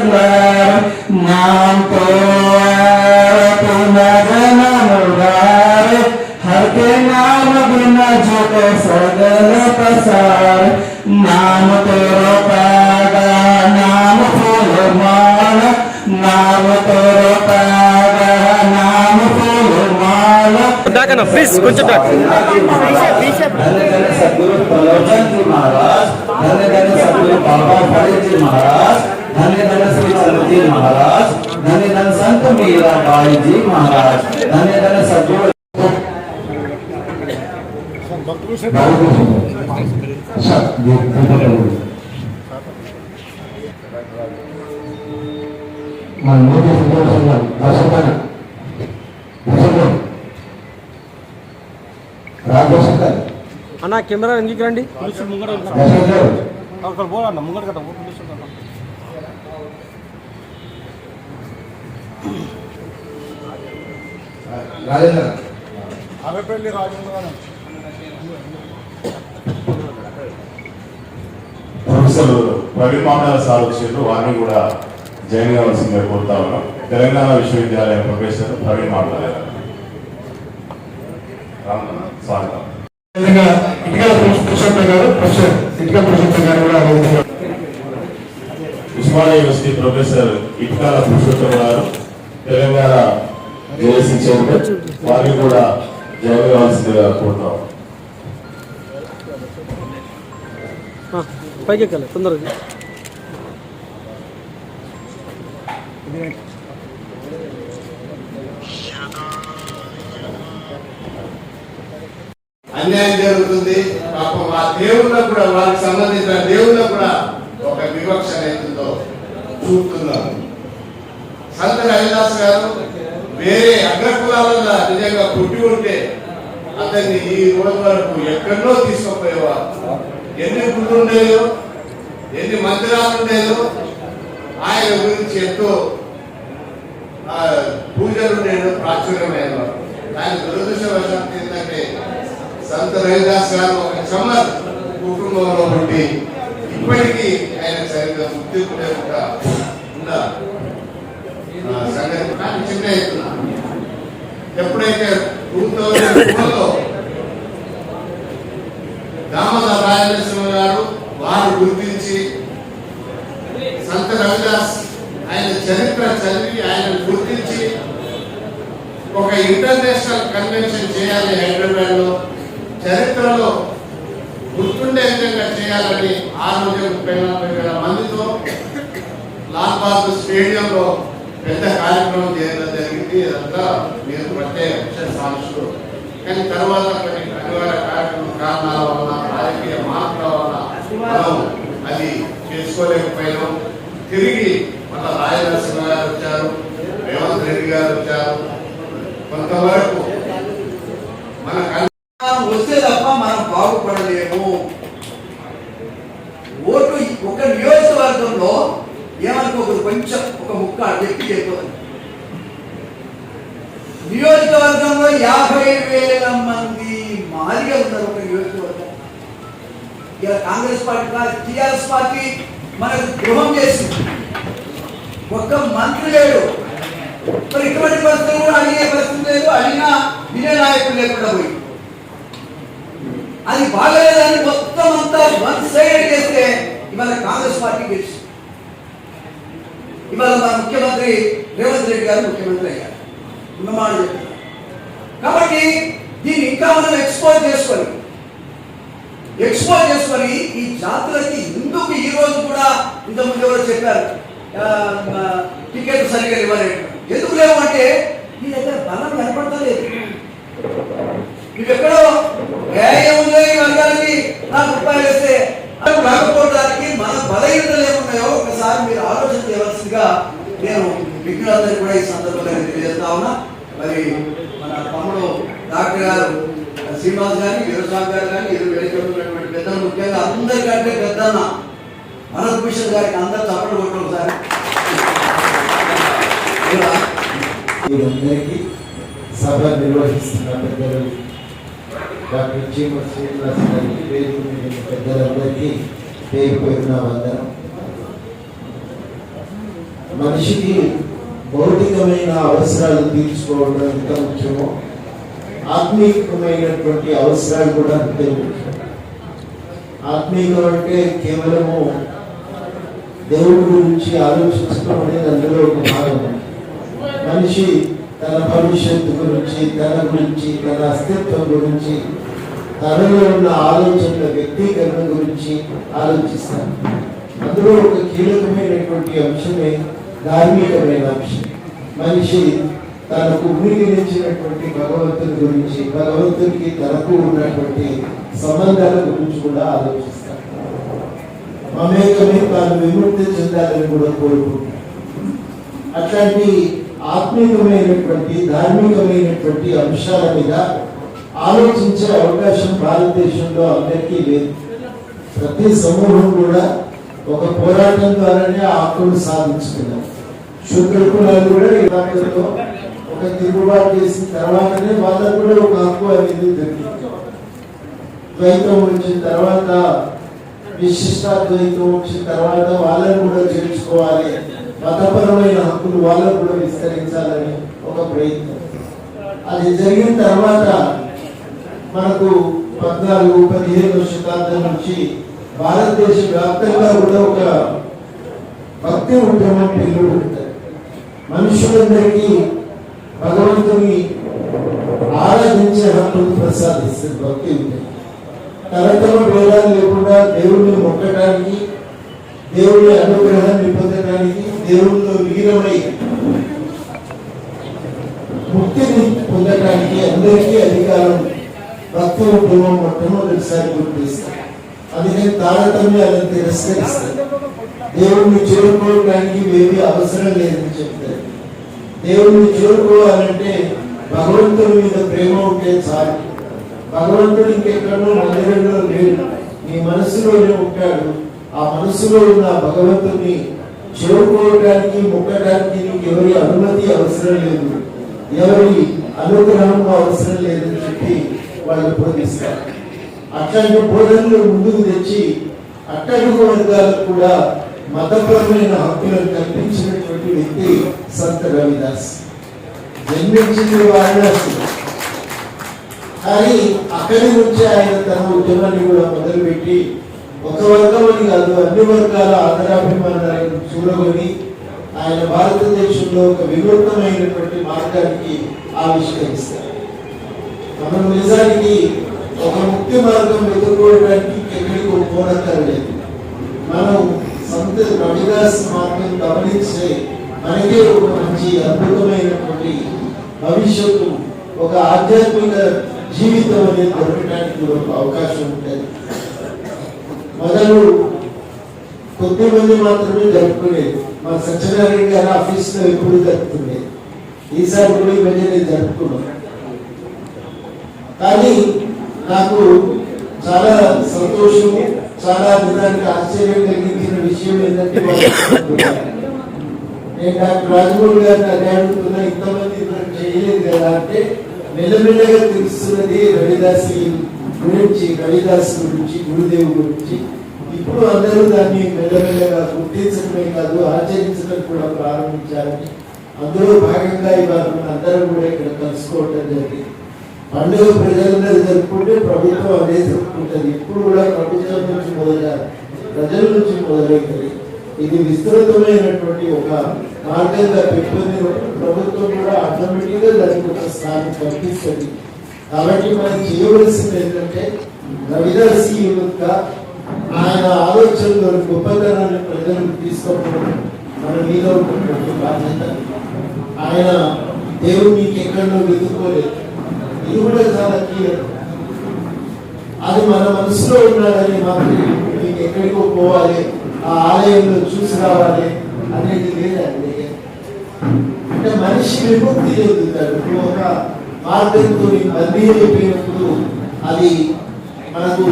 gloire, नाम तो पुनर्जन्म उद्धार, हर के नाम बिना झुके सगल पसार, नाम तेरो पागा नाम फूल माल, नाम तेरो पागा नाम फूल माल। दाखना प्लीज కొంచెం దాకా धन्य सद्गुरु प्रलोचन जी महाराज, धन्य सद्गुरु बाबा फरीद जी महाराज, धन्य श्री चंद्रजी महाराज, धन्य संत मीराबाई जी महाराज, धन्य सद्गुरु అన్న కెమెరా ఎందుకు రండి ప్రొఫెసర్ ప్రవీణ్ మామయ్య సార్ వచ్చారు, వారిని కూడా జాయిన్ కావాల్సిందిగా కోరుతా ఉన్నాం. తెలంగాణ విశ్వవిద్యాలయం ప్రొఫెసర్ ప్రవీణ్ మామయ్య స్వాగతం. ఉస్మానియా యూనివర్సిటీ ప్రొఫెసర్ ఇటుకాల పురుషోత్తమ గారు, తెలంగాణ జేఏసీ చైర్మన్, వారిని కూడా జాయిన్ కావాల్సిందిగా కోరుతాం. పైకి ఎక్కాలి తొందరగా. అన్యాయం జరుగుతుంది. పాపం ఆ దేవుళ్ళకు కూడా, వారికి సంబంధించిన దేవుళ్ళకు కూడా ఒక వివక్ష అవుతుందో చూపుతున్నాము. సంత రవిదాస్ గారు వేరే అగ్రకులాలలో నిజంగా పుట్టి ఉంటే అతన్ని ఈ రోజు వరకు ఎక్కడో తీసుకుపోయేవారు. ఎన్ని గుళ్ళు ఉండేదో, ఎన్ని మందిరాలు ఉండేదో, ఆయన గురించి ఎంతో పూజలు ఉండేదో, ప్రాచుర్యమైనవారు. ఆయన దురదృష్టవశాత్తు ఏంటంటే సంత రవిదాస్ గారు ఒక చమర్ కుటుంబంలో ఉండి ఇప్పటికీ ఆయన సరిగ్గా గుర్తింపు లేకుండా ఉన్న సంగతి కానీ చిన్న ఎత్తున ఎప్పుడైతే 2004లో దామోదర రాజనరసింహ గారు వారు గుర్తించి సంత రవిదాస్ ఆయన చరిత్ర చదివి ఆయన గుర్తించి ఒక ఇంటర్నేషనల్ కన్వెన్షన్ చేయాలి హైదరాబాద్ లో, చరిత్రలో గుర్తుండే విధంగా చేయాలని ఆ రోజు 30,000 మందితో లాల్ బహదూర్ స్టేడియంలో పెద్ద కార్యక్రమం చేయడం జరిగింది. అదంతా మీరు పట్టే సాక్షులు. కానీ తర్వాత కొన్ని అనివార్య కారణాల వల్ల, రాజకీయ మార్పుల వల్ల మనం అది చేసుకోలేకపోయినాం. తిరిగి మన రాజనరసింహ గారు వచ్చారు, రేవంత్ రెడ్డి గారు వచ్చారు. కొంతవరకు మన వస్తే తప్ప మనం బాగుపడలేము. ఓటు ఒక నియోజకవర్గంలో ఏమనుకోకూడదు, కొంచెం ఒక ముక్క చెప్పి చెప్పదు. నియోజకవర్గంలో 50,000 మంది మాదిగా ఉన్నారు ఒక నియోజకవర్గం. ఇలా కాంగ్రెస్ పార్టీ టీఆర్ఎస్ పార్టీ మనకు ద్రోహం చేసింది. ఒక్క మంత్రి లేడు. మరి ఇటువంటి పరిస్థితులు కూడా అడిగే పరిస్థితి లేదు, అడిగినా వినే నాయకులు లేకుండా పోయి అది బాగలేదని మొత్తం అంతా వన్ సైడ్ చేస్తే ఇవాళ కాంగ్రెస్ పార్టీ గెలిచింది. ఇవాళ మన ముఖ్యమంత్రి రేవంత్ రెడ్డి గారు ముఖ్యమంత్రి అయ్యారు. ఉన్నమాట చెప్తున్నారు. కాబట్టి దీన్ని ఇంకా మనం ఎక్స్పోజ్ చేసుకొని ఈ జాతులకి ఎందుకు ఈ రోజు కూడా ఇంతకుముందు ఎవరో చెప్పారు టికెట్ సరిగ్గా ఇవ్వలేదు. ఎందుకు లేవు అంటే మీ దగ్గర బలం కనపడతలేదు. నువ్వెక్కడో ఏముందో ఈ వర్గానికి ₹4 వేస్తే రాకపోవడానికి మన బలహీనతలు ఏమున్నాయో ఒకసారి మీరు ఆలోచన చేయవలసిందిగా నేను విజ్ఞులందరికీ కూడా ఈ సందర్భంగా తెలియజేస్తా ఉన్నా. మరి మన తమ్ముడు డాక్టర్ గారు శ్రీనివాస్ గారి, వీరస్వామి గారు కానీ, ఇరు వెలిగినటువంటి పెద్దలు, ముఖ్యంగా అందరికంటే పెద్దన్న భరత్ భూషణ్ గారికి అందరూ చప్పట్లు కొట్టడం సార్. వీరందరికీ సభ నిర్వహిస్తున్న పెద్దలు డాక్టర్ చీమూరి శ్రీనివాస్ గారికి, వేదిక మీద పెద్దలందరికీ పేరు పేరున వందనం. మనిషికి భౌతికమైన అవసరాలు తీర్చుకోవడం ఎంత ముఖ్యమో ఆత్మీయమైనటువంటి అవసరాలు కూడా అంతే ముఖ్యం. ఆత్మీయం అంటే కేవలము దేవుడి గురించి ఆలోచించడం అనేది అందులో ఒక భాగం. మనిషి తన భవిష్యత్తు గురించి, తన గురించి, తన అస్తిత్వం గురించి, తనలో ఉన్న ఆలోచనల వ్యక్తీకరణ గురించి ఆలోచిస్తాడు. అందులో ఒక కీలకమైనటువంటి అంశమే ధార్మికమైన అంశం. మనిషి తనకు ఉనికినిచ్చినటువంటి భగవంతుని గురించి, భగవంతునికి తనకు ఉన్నటువంటి సంబంధాల గురించి కూడా ఆలోచిస్తాడు. మమేకమే తాను విముక్తి చెందాలని కూడా కోరుకుంటాడు. అట్లాంటి ఆత్మీయమైనటువంటి ధార్మికమైనటువంటి అంశాల మీద ఆలోచించే అవకాశం భారతదేశంలో అందరికీ లేదు. ప్రతి సమూహం కూడా ఒక పోరాటం ద్వారానే ఆ హక్కును సాధించుకున్నారు. శూద్ర కులాలు కూడా ఈ రాష్ట్రంలో ఒక తిరుగుబాటు చేసిన తర్వాతనే వాళ్ళకు కూడా ఒక హక్కు అనేది దొరికింది. ద్వైతం వచ్చిన తర్వాత, విశిష్టాద్వైతం వచ్చిన తర్వాత వాళ్ళని కూడా చేర్చుకోవాలి, మతపరమైన హక్కులు వాళ్ళకు కూడా విస్తరించాలని ఒక ప్రయత్నం. అది జరిగిన తర్వాత మనకు 14-15వ శతాబ్దం నుంచి భారతదేశ వ్యాప్తంగా కూడా ఒక భక్తి ఉద్యమం ఉంటుంది. మనుషులందరికీ భగవంతుని ఆరాధించే హక్కును ప్రసాదిస్తుంది భక్తి ఉద్యమం. తరతమ భేదాలు లేకుండా దేవుణ్ణి మొక్కడానికి, దేవుని అనుగ్రహాన్ని పొందడానికి, దేవునిలో వీరమై ముక్తిని పొందడానికి అందరికీ అధికారం భక్తి ఉద్యమం మొట్టమొదటిసారి గుర్తిస్తారు. అందుకని తారతమ్యాలను తిరస్కరిస్తారు. దేవుణ్ణి చేరుకోవడానికి ఏమీ అవసరం లేదని చెప్తారు. దేవుణ్ణి చేరుకోవాలంటే భగవంతుడి మీద ప్రేమ ఉంటే చాలు. భగవంతుడు ఇంకెక్కడో మందిరంలో లేడు, నీ మనసులోనే ఉంటాడు. ఆ మనసులో ఉన్న భగవంతుని చేరుకోవడానికి, మొక్కడానికి నీకు ఎవరి అనుమతి అవసరం లేదు, ఎవరి అనుగ్రహం అవసరం లేదని చెప్పి వాళ్ళు బోధిస్తారు. అట్లాంటి బోధనలు ముందుకు తెచ్చి అట్టడుగు వర్గాలకు కూడా మతపరమైన హక్కులను కల్పించినటువంటి వ్యక్తి సంత రవిదాస్. జన్మించింది వారణాసి, కానీ అక్కడి నుంచి ఆయన తన ఉద్యమాన్ని కూడా మొదలుపెట్టి ఒక వర్గం అని కాదు, అన్ని వర్గాల ఆదరాభిమానాలను చూడగొని ఆయన భారతదేశంలో ఒక వినూత్నమైనటువంటి మార్గానికి ఆవిష్కరిస్తారు. మనం నిజానికి ఒక ముఖ్య మార్గం ఎదుర్కోవడానికి ఎక్కడికి పోనక్కర్లేదు. మనం సంత రవిదాస్ మార్గం గమనిస్తే మనకే ఒక మంచి అద్భుతమైనటువంటి భవిష్యత్తు, ఒక ఆధ్యాత్మిక జీవితం అనేది దొరకడానికి ఒక అవకాశం ఉంటుంది. మొదలు కొద్దిమంది మాత్రమే జరుపుకునేది. మా సత్యనారాయణ గారి ఆఫీస్లో ఎప్పుడు జరుపుకునేది. ఈసారి కూడా ఈ మధ్య జరుపుకున్నాం. కానీ నాకు చాలా సంతోషము, చాలా దినానికి ఆశ్చర్యం కలిగించిన విషయం ఏంటంటే, నేను డాక్టర్ రాజమౌళి గారిని అదే అడుగుతున్నా, ఇంతమంది చేయలేదు కదా అంటే, మెల్లమెల్లగా తెలుస్తున్నది రవిదాసి గురించి, రవిదాస్ గురించి, గురుదేవు గురించి. ఇప్పుడు అందరూ దాన్ని మెల్లమెల్లగా గుర్తించడమే కాదు, ఆచరించడం కూడా ప్రారంభించాలని, అందులో భాగంగా ఇవాళ అందరూ కూడా ఇక్కడ కలుసుకోవటం జరిగింది. పండుగ ప్రజలందరూ జరుపుకుంటే ప్రభుత్వం అదే జరుపుకుంటుంది. ఇప్పుడు కూడా ప్రభుత్వం నుంచి మొదలైన ప్రజల నుంచి మొదలవుతుంది. ఇది విస్తృతమైనటువంటి ఒక మార్గంగా పెట్టుకుని ప్రభుత్వం కూడా ఆటోమేటిక్గా దానికి ఒక స్థానం కల్పిస్తుంది. కాబట్టి మనం చేయవలసింది ఏంటంటే, రవిదాసి యొక్క ఆయన ఆలోచనలోని గొప్పతనాన్ని ప్రజలకు తీసుకోవడం మన మీద ఉన్నటువంటి బాధ్యత. ఆయన దేవుడు నీకు ఎక్కడో వెతుక్కోలేదు, ఇది కూడా చాలా కీలకం. అది మన మనసులో ఉన్నాడని మాకు మీకు ఎక్కడికో పోవాలి, ఆ ఆలయంలో చూసి రావాలి అనేది లేదండి. అంటే మనిషి విముక్తి చెందుతాడు. ఒక మార్గంతో బందీ అయిపోయినప్పుడు అది మనకు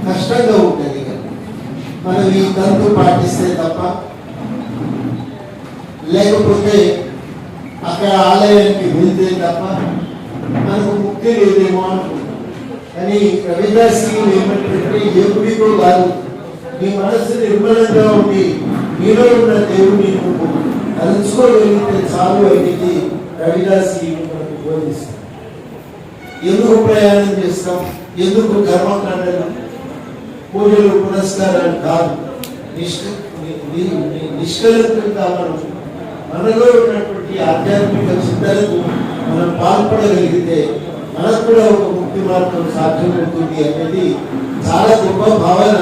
కష్టంగా ఉంటుంది. మనం ఈ తంతు పాటిస్తే తప్ప, లేకపోతే అక్కడ ఆలయానికి వెళ్తే తప్ప మనకు ముక్తి లేదేమో అనుకుంటాం. కానీ రవిదాస్ ఏమంటే, ఎప్పుడికో కాదు, నీ మనసు నిర్మలంగా ఉండి నీలో ఉన్న దేవుడిని తలుచుకోగలిగితే చాలు అనేది రవిదాస్ మనకు బోధిస్తాం. ఎందుకు ప్రయాణం చేస్తాం, ఎందుకు కర్మకాండలు, పూజలు పునస్కారాలు కాదు, నిష్కలంకంగా మనలో ఉన్నటువంటి ఆధ్యాత్మిక చింతనకు మనం పాల్పడగలిగితే మనకు కూడా ఒక ముక్తి మార్గం సాధ్యమవుతుంది అనేది చాలా గొప్ప భావన.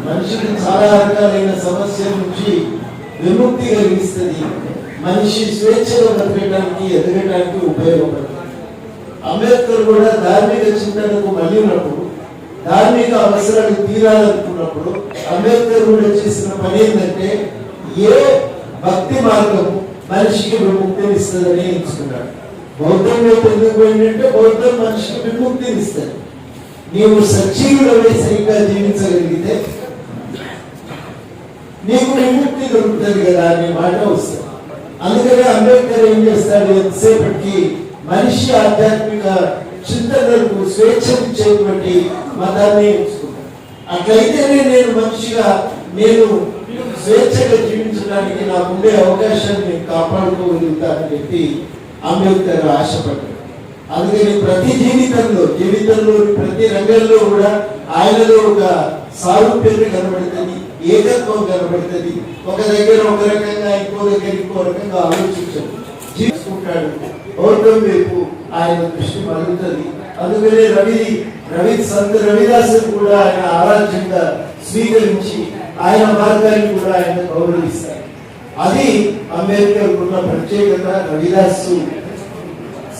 మనిషికి చాలా రకాలైన సమస్యల నుంచి విముక్తి కలిగిస్తుంది. మనిషి స్వేచ్ఛగా బతకడానికి ఎదగడానికి ఉపయోగపడుతుంది. అంబేద్కర్ కూడా ధార్మిక చింతనకు మళ్ళినప్పుడు, ధార్మిక అవసరాలు తీరాలనుకున్నప్పుడు అంబేద్కర్ కూడా చేసిన పని ఏంటంటే ఏ భక్తి మార్గం మనిషికి విముక్తిని ఇస్తుందని ఎంచుకున్నాడు. బౌద్ధం వైపు ఎందుకు పోయిందంటే బౌద్ధం మనిషికి విముక్తిని ఇస్తుంది. నీవు సజీవులవై సరిగ్గా జీవించగలిగితే నీకు విముక్తి దొరుకుతుంది కదా అనే మాట వస్తుంది. అందుకనే అంబేద్కర్ ఏం చేస్తాడు, ఎంతసేపటికి మనిషి ఆధ్యాత్మిక చింతనలకు స్వేచ్ఛనిచ్చేటువంటి మతాన్ని ఎంచుకున్నాడు. అట్లయితేనే నేను మనిషిగా నేను స్వేచ్ఛగా జీవించడానికి నాకుండే అవకాశాన్ని నేను కాపాడుకోగలుగుతానని చెప్పి అంబేద్కర్ ఆశపడ్డాడు. అందుకని ప్రతి జీవితంలో ప్రతి రంగంలో కూడా ఆయనలో ఒక సారూప్యత కనబడుతుంది, ఏకత్వం కనబడుతుంది. ఒక దగ్గర ఒక రకంగా ఇంకో దగ్గర ఇంకో రకంగా ఆలోచించాడు, జీవించుకుంటాడు. బౌద్ధం వైపు ఆయన దృష్టి మరుగుతుంది. అందుకనే సంత రవిదాసు కూడా ఆయన ఆరాధ్యంగా స్వీకరించి ఆయన మార్గాన్ని కూడా ఆయన గౌరవిస్తారు. అది అంబేద్కర్ ఉన్న ప్రత్యేకత.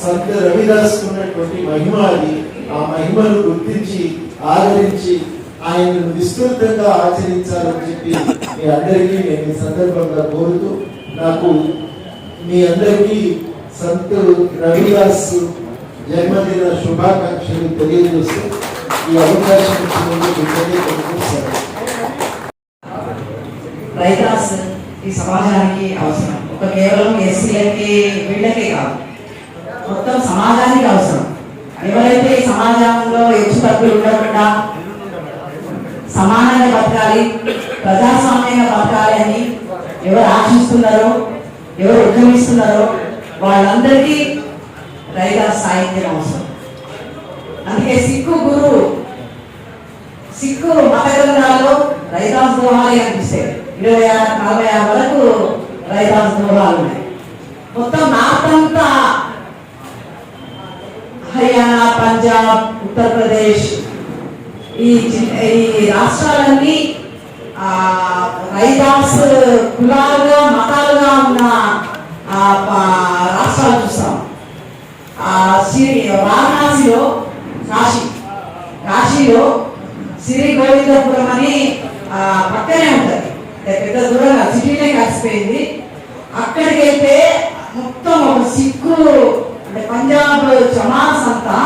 సంత రవిదాస్ ఉన్నటువంటి మహిమ అది. ఆ మహిమను గుర్తించి ఆదరించి ఆయనను విస్తృతంగా ఆచరించాలని చెప్పి మీ అందరికీ నేను ఈ సందర్భంగా కోరుతూ, నాకు మీ అందరికీ సంత రవిదాస్ జన్మదిన శుభాకాంక్షలు తెలియజేస్తూ ఈ అవకాశం ఇచ్చినందుకు రైతాస్ ఈ సమాజానికి అవసరం. ఒక కేవలం ఎస్సీలకి వీళ్ళకే కాదు, మొత్తం సమాజానికి అవసరం. ఎవరైతే ఈ సమాజంలో హెచ్చు తగ్గులు ఉండకుండా సమానంగా బతకాలి, ప్రజాస్వామ్యంగా బతకాలి అని ఎవరు ఆశిస్తున్నారో, ఎవరు ఉద్యమిస్తున్నారో వాళ్ళందరికీ రైతాస్ సాహిత్యం అవసరం. అందుకే సిక్కు మత గ్రంథాల్లో రైతాస్ దోహాలు కనిపిస్తాయి. 26-46 వరకు రైతాస్ దోహాలు ఉన్నాయి. మొత్తం నార్త్ అంతా హర్యానా, పంజాబ్, ఉత్తరప్రదేశ్ ఈ రాష్ట్రాలన్నీ రైతాస్ కులాలుగా మతాలుగా ఉన్న రాష్ట్రాలు చూస్తాం. వారణాసిలో కాశీలో శ్రీ గోవిందపురం అని పక్కనే ఉంటుంది, పెద్ద దూరంగా సిటీనే కలిసిపోయింది. అక్కడికి వెళ్తే మొత్తం ఒక సిక్కు అంటే పంజాబ్ జమాస్ అంతా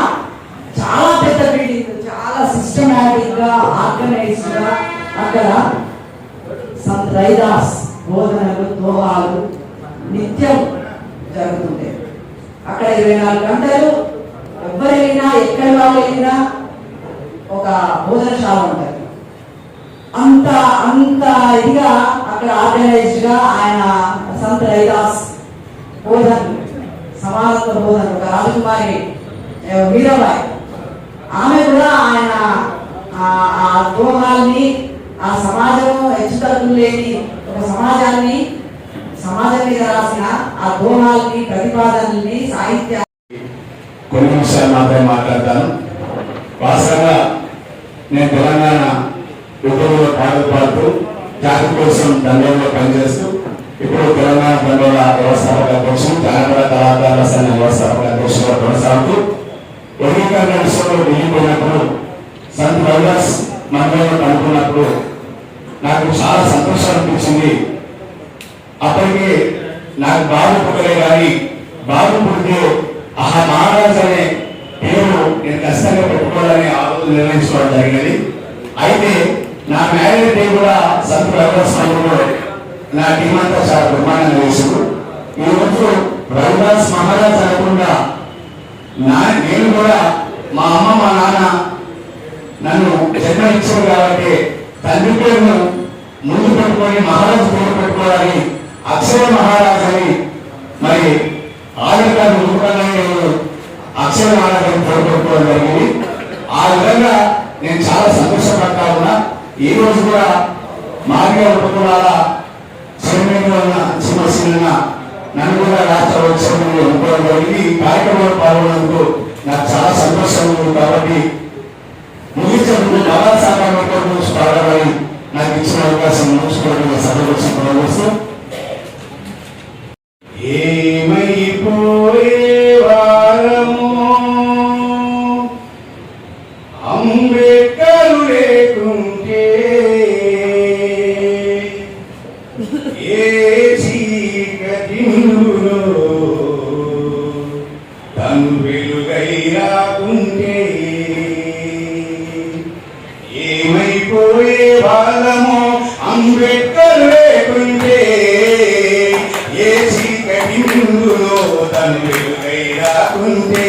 చాలా పెద్ద బిల్డింగ్, చాలా సిస్టమాటిక్ గా ఆర్గనైజ్డ్ గా అక్కడ సంత్ రైదాస్ బోధనలు దోహాలు నిత్యం జరుగుతుంటాయి. అక్కడ 24 గంటలు ఎవరు వెళ్ళినా ఎక్కడి వాళ్ళు వెళ్ళినా ఒక భోజనశాల ఉంటుంది. అంత ఇదిగా అక్కడ ఆర్గనైజ్డ్ గా ఆయన సంత్ రైదాస్ బోధన, సమానత్వ బోధన, ఒక రాజకుమారి వీరబాయి, ఆమె కూడా ఆయన ఆ దోహాల్ని, ఆ సమాజం హెచ్చుతగ్గులు లేని ఒక సమాజం మీద రాసిన ఆ దోహాల్ని, ప్రతిపాదనల్ని, సాహిత్యాన్ని కొన్ని నిమిషాలు మాత్రమే మాట్లాడతాను. వాస్తవంగా నేను తెలంగాణ ఉద్యమంలో పాల్గొంటూ జాతి కోసం దండంలో పనిచేస్తూ ఇప్పుడు తెలంగాణ దండోల వ్యవస్థాపక అధ్యక్షుడు, తెలంగాణ కళాకారుల సంఘ వ్యవస్థాపక అధ్యక్షుడుగా కొనసాగుతూ వర్గీకరణ విషయంలో వెళ్ళిపోయినప్పుడు సంత్ రవిదాస్ మండలంలో కనుక్కున్నప్పుడు నాకు చాలా సంతోషం అనిపించింది. అప్పటికే నాకు బాబు పుట్టలే కానీ బాబు పుడితే మహారాజ్ అనే పేరు నేను ఖచ్చితంగా పెట్టుకోవాలని ఆ రోజు నిర్ణయించుకోవడం జరిగినది. అయితే నా మ్యారేజ్ డే కూడా సంత్ రవిదాస్ మండలంలో నా టీం అంతా చాలా బ్రహ్మాండంగా వేసారు. ఈ రోజు రవిదాస్ మహారాజ్ అనకుండా నేను కూడా మా అమ్మ మా నాన్న నన్ను జన్మ ఇచ్చారు కాబట్టి తండ్రి పేరును ముందు పెట్టుకొని మహారాజు పేరు పెట్టుకోవాలని అక్షయ మహారాజ్ అని మరి ఆవిడ రూపంగా నేను అక్షయ మహారాజ్ అని కోరుకోవడం జరిగింది. ఆ విధంగా నేను చాలా సంతోషపడతా ఉన్నా. ఈ రోజు కూడా మాదిగ ఉపకులాల చైర్మన్ ఉన్న చిన్న నన్ను కూడా రాష్ట్ర ఉత్సవంలో అనుకోవడం జరిగింది. ఈ కార్యక్రమంలో పాల్గొన్నందుకు నాకు చాలా సంతోషంగా ఉంది. కాబట్టి ముగించే ముందు బాబా సాగర్ నుంచి పాల్గొని నాకు ఇచ్చిన అవకాశం ముగించుకోవడం సంతోషం ప్రవేశిస్తూ ఏమైపోయే వారము అంబేద్కరు లేకుంటే ఏ చీకటిలో తను వెలుగై రాకుంటే ఏమైపోయే వాళ్ళము అంబేద్కర్ లేకుంటే ఏ చీకటిలో తను వెలుగై రాకుంటే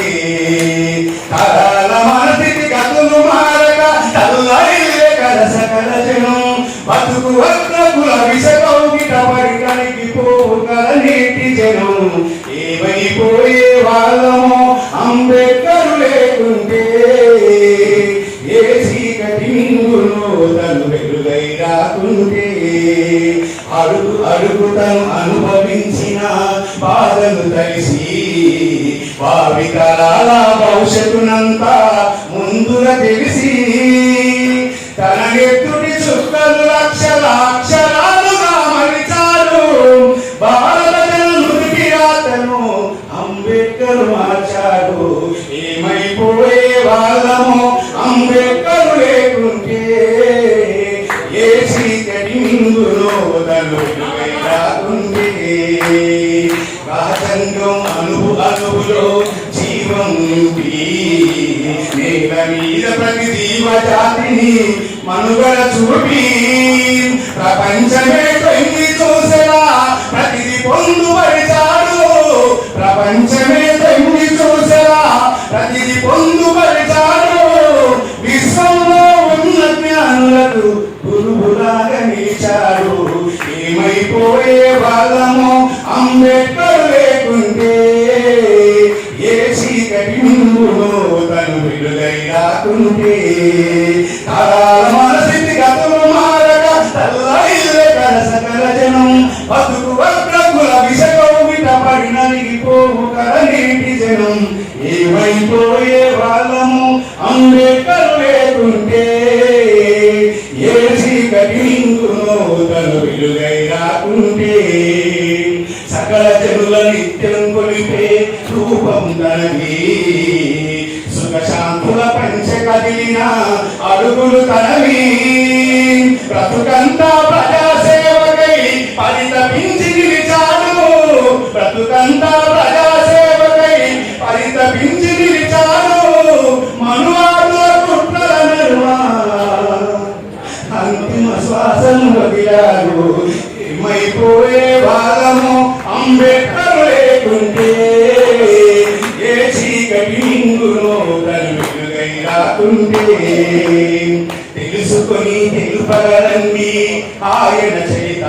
తరాల మనసిటి గతులు మారక తల్లాయిలే కలస కలజనం బతుకు వక్రకుల విషకౌగిట పరిగణికి పోగల నీటి జనం ఏమైపోయే వాళ్ళము అంబేద్కరు లేకుంటే ఏ చీకటి మింగులో తను వెలుగై రాకుంటే అడుగు అడుగు తను అనుభవించిన బాధను తెలిసి భావితరాల భవిష్యత్తునంతా ముందుగా తెలిసి తన ఎత్తుడి చుక్కలు లక్షల అక్షరాలుగా మలిచారు. భారత జనుడికి రాతను అంబేద్కర్ మార్చాడు. ఏమైపోయే వాళ్ళము అంబేద్కర్ లేకుంటే ఏ చీకటి మింగులో తను రాకుంటే రాజంగం అనుభులో జీవం నింపి నేల మీద ప్రతి జీవజాతిని మనుగడ చూపి ప్రపంచమే తొంగి చూసేలా ప్రతిది పొందుపరిచాడు. ప్రపంచమే తొంగి చూసేలా ప్రతిది పొందుపరిచాడు. విశ్వంలో ఉన్న జ్ఞానులకు గురువులాగా నిలిచాడు. ఏమైపోయే వాళ్ళము అంబేద్కర్ లేకుంటే ఏ చీకటి ముందులో తను వెలుగై రాకుంటే తరాల మనసిటి గతులు మారక తల్లాయిలే కలస కలజనం బతుకు వక్రకుల విషకౌగిట పడి నలిగిపోవు కల నీటి జనం ఏమైపోయే వాళ్ళము అంబేద్కర్ లేకుంటే ఏ చీకటి ముందులో తను వెలుగై రాకుంటే సకల జనుల నిత్యం కొలిపే రూపం తనది. సుఖశాంతుల పంచ కదిలిన అడుగులు తనవి. బ్రతుకంతా ప్రజాసేవకై పరితపించి నిలిచాడు. బ్రతుకంతా ప్రజాసేవకై పరితపించి నిలిచాడు. మనువాదుల కుట్రల నడుమ అంతిమ శ్వాసను వదిలాడు. ఏమైపోయే వాళ్ళము అంబేద్కర్ లేకుంటే ఏ చీకటి మింగులో తను వెలుగై రాకుంటే తెలుసుకొని తెలుపగలండి ఆయన చేత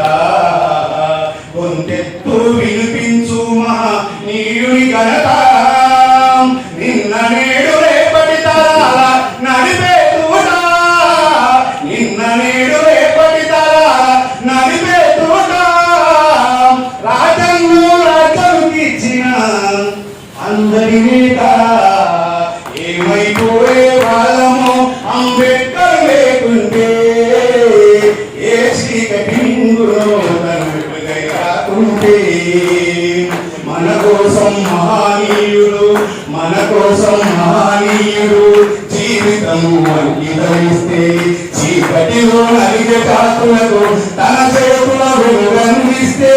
గొంతెత్తు వినిపించు మా నీయుని ఘనత. నిన్న నేడు రేపటి తరాల నడిపే తూట. నిన్న నేడు రేపటి తరాల నడిపే తూట. రాజ్యం ఇచ్చిన అందరి నేత. ఏమైపోయే వాళ్ళము అంబేద్కర్ లేకుంటే ఏ చీకటి మింగులో తను వెలుగై రాకుంటే మన కోసం మహానీయుడు మన కోసం మహానీయుడు జీవితము అంకితమిస్తే చీకటిలో నలిగే కాకులకు తన చేతుల వెలుగందిస్తే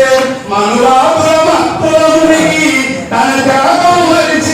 మనురాపుల మత్తులమునికి తన త్యాగం మరిచి